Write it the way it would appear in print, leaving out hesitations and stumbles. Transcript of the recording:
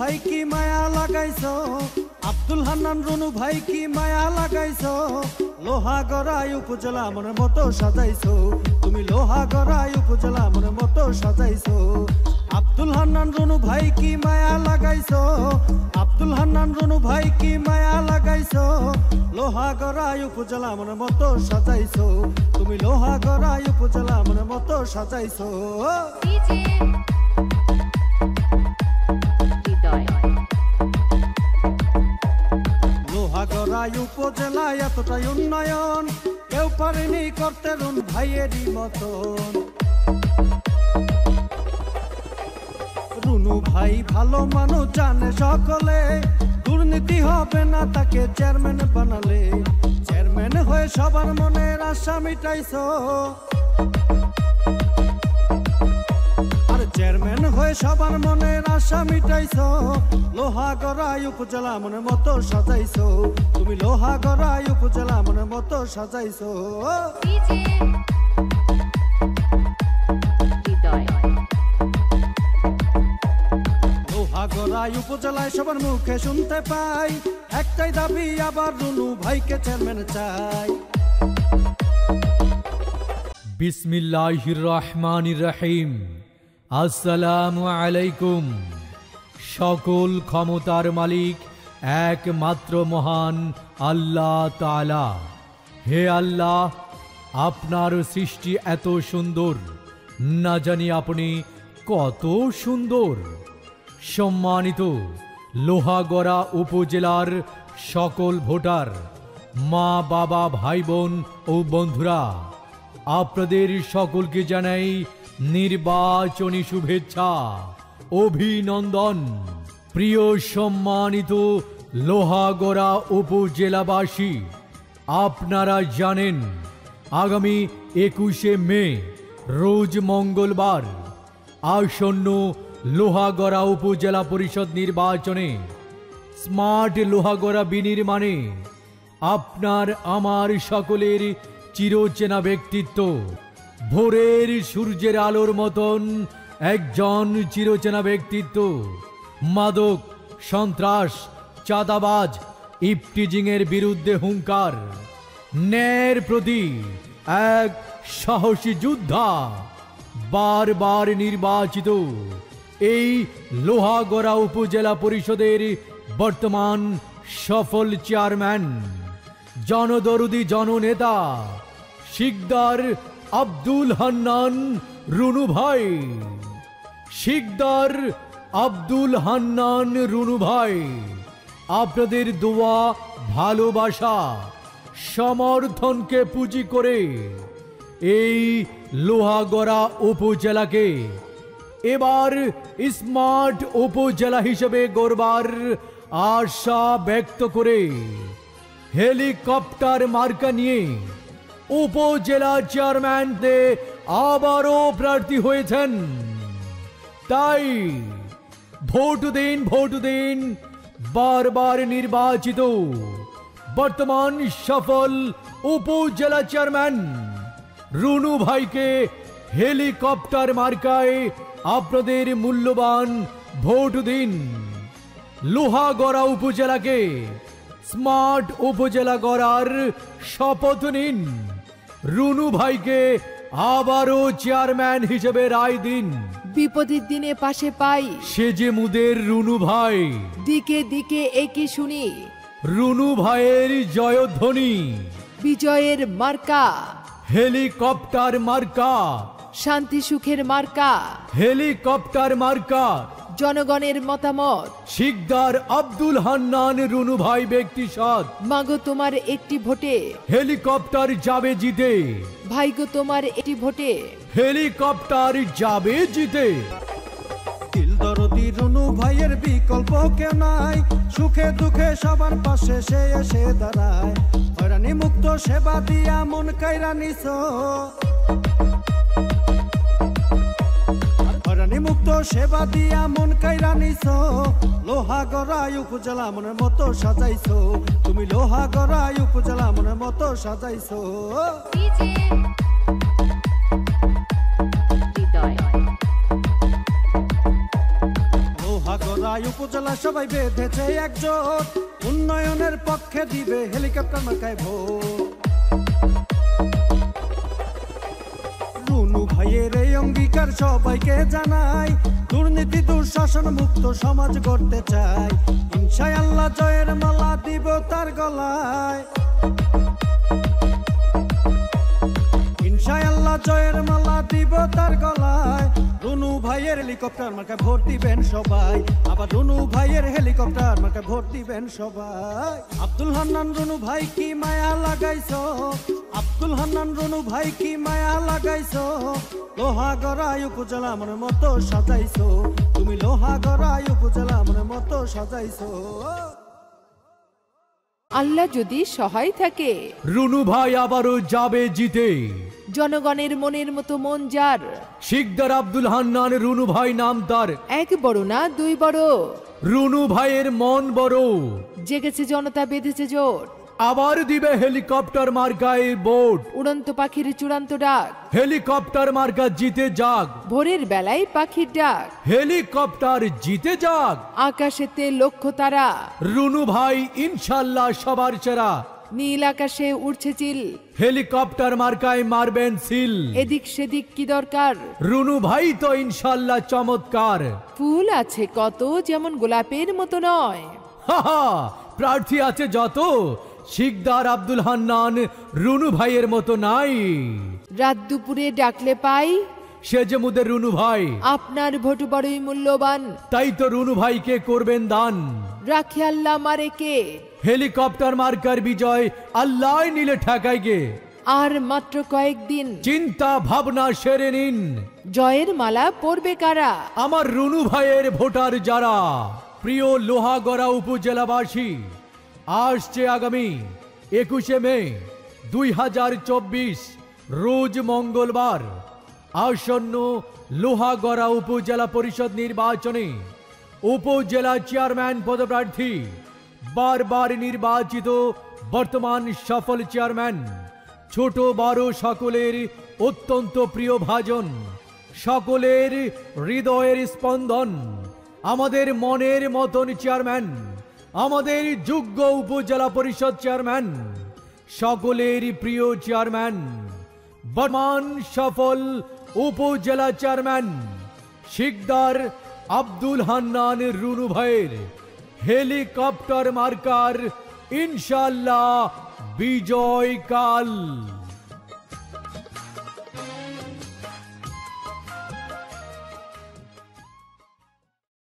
ভাই কি মায়া লাগাইছো, আব্দুল হান্নান রুনু ভাই কি মায়া লাগাইছো, লোহাগড়াই উপজেলা মনের মতো সাজাইছো, তুমি লোহাগড়াই উপজেলা মনের মতো সাজাইছো। আব্দুল হান্নান রুনু ভাই কি মায়া লাগাইছো, আব্দুল হান্নান রুনু ভাই কি মায়া লাগাইছো, লোহাগড়াই উপজেলা মনের মতো সাজাইছো, তুমি লোহাগড়াই উপজেলা মনের মতো সাজাইছো। লোহাগড়াই উপজেলায় এতটাই উন্নয়ন কেউ পারেনি করতে রুন ভাইয়েরই মতন। রুনু ভাই ভালো মানুষ জানে সকলে, দুর্নীতি হবে না তাকে চেয়ারম্যান বানালে, চেয়ারম্যান হয়ে সবার মনের আশা মিটাইছো, আর চেয়ারম্যান হয়ে সবার মনের আশা মিটাইছো, লোহাগড়াই উপজেলা মনের মতো সাজাইছো, তুমি লোহাগড়াই উপজেলা মনের মতো সাজাইছো। লোহাগড়াই উপজেলায় সবার মুখে শুনতে পাই একটাই দাবি, আবার রুনু ভাইকে চেয়ারম্যান চাই। বিসমিল্লাহির রহমানির রহিম। আসসালামু আলাইকুম। সকল ক্ষমতার মালিক একমাত্র মহান আল্লাহ তাআলা। হে আল্লাহ, আপনার সৃষ্টি এত সুন্দর, না জানি আপনি কত সুন্দর। সম্মানিত লোহাগড়া উপজেলার সকল ভোটার, মা বাবা ভাই বোন ও বন্ধুরা, আপনাদের সকলকে জানাই নির্বাচনী শুভেচ্ছা, অভিনন্দন। প্রিয় সম্মানিত লোহাগড়া উপজেলাবাসী, আপনারা জানেন আগামী 21শে মে রোজ মঙ্গলবার আসন্ন লোহাগড়া উপজেলা পরিষদ নির্বাচনে স্মার্ট লোহাগড়া বিনির্মাণে আপনার আমার সকলের চিরচেনা ব্যক্তিত্ব, ভোরের সূর্যের আলোর মতন একজন চিরচেনা ব্যক্তিত্ব, মাদক সন্ত্রাস চাঁদাবাজ ইফটিজিংয়ের বিরুদ্ধে হুঙ্কার, ন্যায়ের প্রতি এক সাহসী যোদ্ধা, বারবার নির্বাচিত এই লোহাগড়া উপজেলা পরিষদের বর্তমান সফল চেয়ারম্যান, জনদরদি জননেতা শিকদার আব্দুল হান্নান রুনু ভাই। শিকদার আব্দুল হান্নান রুনু ভাই, আপনাদের দোয়া ভালোবাসা সমর্থনকে পুঁজি করে এই লোহাগড়া উপজেলাকে এবার স্মার্ট উপজেলা হিসেবে গড়বার আশা ব্যক্ত করে হেলিকপ্টার মার্কা নিয়ে উপজেলা চেয়ারম্যানতে আবারও প্রার্থী হয়েছেন। তাই ভোট দিন, ভোট দিন। বারবার নির্বাচিত বর্তমান সফল উপজেলা চেয়ারম্যান রুনু ভাইকে হেলিকপ্টার মার্কায় আপনাদের মূল্যবান ভোট দিন। লোহাগড়া উপজেলাকে স্মার্ট উপজেলা গড়ার শপথ নিন। রুনু ভাইকে আবারও চেয়ারম্যান হিসেবে রায় দিন। বিপদের দিনে পাশে পাই সে যে মুদের রুনু ভাই, দিকে দিকে একই শুনি রুনু ভাইয়ের জয়ধ্বনি। বিজয়ের মার্কা হেলিকপ্টার মার্কা, শান্তি সুখের মার্কা হেলিকপ্টার মার্কা। জনগণের মতামত শিকদার আব্দুল হান্নান রুনু ভাই ব্যক্তি সৎ। মাগো তোমার একটি ভোটে হেলিকপ্টার যাবে জিতে, ভাইগো তোমার একটি ভোটে হেলিকপ্টার যাবে জিতে। দিলদরদি রুনু ভাইয়ের বিকল্প কেউ নাই, সুখে দুঃখে সবার পাশে সে এসে দাঁড়ায়। হয়রানি মুক্ত সেবা দিয়া মন কাইরা নিছো, হয়রানি মুক্ত সেবা দিয়া মন কাইরা নিছো। লোহাগড়াই উপজেলা মনের মতো সাজাইছো, তুমি লোহাগড়াই উপজেলা মনের মতো সাজাইছো। লোহাগড়াই উপজেলা উপজেলা সবাই বেঁধেছে একজোট, উন্নয়নের পক্ষে দিবে হেলিকপ্টার মার্কায় ভোট। রুনু ভাইয়ের এই অঙ্গীকার সবাইকে জানাই, দুর্নীতি দুঃশাসন মুক্ত সমাজ গড়তে চাই, ইনশাআল্লাহ জয়ের মালা দিব তার গলায়, ইনশাআল্লাহ জয়ের মালা দিব তার গলায়। রুনু ভাইয়ের হেলিকপ্টার মার্কায় ভোট দিবেন সবাই, আবার রুনু ভাইয়ের হেলিকপ্টার মার্কায় ভোট দিবেন সবাই। আব্দুল হান্নান রুনু ভাই কি মায়া লাগাইছো, আব্দুল হান্নান রুনু ভাই কি মায়া লাগাইছো, লোহাগড়াই উপজেলা মনের মতো সাজাইছো, তুমি লোহাগড়াই উপজেলা মনের মতো সাজাইছো। আল্লাহ যদি সহায় থাকে, রুনু ভাই আবারও যাবে জিতে। জনগণের মনের মতো মন যার, শিকদার আব্দুল হান্নান রুনু ভাই নাম তার, এক বড় না দুই বড়, রুনু ভাইয়ের মন বড়, জেগেছে জনতা বেঁধেছে জোট, আবার দিবে হেলিকপ্টার মার্কায় ভোট। উড়ন্ত পাখির চূড়ান্ত ডাক, হেলিকপ্টার মার্কা জিতে যাক, ভোরের বেলায় পাখির ডাক, হেলিকপ্টার জিতে যাক, আকাশেতে লক্ষ্য তারা, রুনু ভাই ইনশাল্লাহ সবার সেরা, নীল আকাশে উড়ছে চিল, হেলিকপ্টার মার্কায় মারবেন সিল, এদিক সেদিক কি দরকার, রুনু ভাই তো ইনশাল্লাহ চমৎকার। ফুল আছে কত যেমন গোলাপের মতো নয়, হাহা, প্রার্থী আছে যত, শিকদার আব্দুল হান্নান রুনু ভাইয়ের মতো নাই, রাত দুপুরে ডাকলে পাই, সে যে মুদের রুনু ভাই, আপনার ভোট বড়ই মূল্যবান, তাই তো রুনু ভাইকে করবেন দান, রাখে আল্লাহ মারে কে, হেলিকপ্টার মার্কার বিজয় আল্লাহ নিলে ঠেকায় গে, আর মাত্র কয়েকদিন, চিন্তা ভাবনা সেরে নিন, জয়ের মালা পরবে কারা, আমার রুনু ভাইয়ের ভোটার যারা। প্রিয় লোহাগড়া উপজেলাবাসী, আসছে আগামী 21শে মে 2024 রোজ মঙ্গলবার আসন্ন লোহাগড়া উপজেলা পরিষদ নির্বাচনে উপজেলা চেয়ারম্যান পদপ্রার্থী, বারবার নির্বাচিত বর্তমান সফল চেয়ারম্যান, ছোট বড় সকলের অত্যন্ত প্রিয় ভাজন, সকলের হৃদয়ের স্পন্দন, আমাদের মনের মতন চেয়ারম্যান, আমাদের যোগ্য উপজেলা পরিষদ চেয়ারম্যান, সকলের প্রিয় চেয়ারম্যান, বর্তমান সফল উপজেলা চেয়ারম্যান শিকদার আব্দুল হান্নান রুনু ভাইয়ের হেলিকপ্টার মার্কার ইনশাআল্লাহ বিজয় কাল।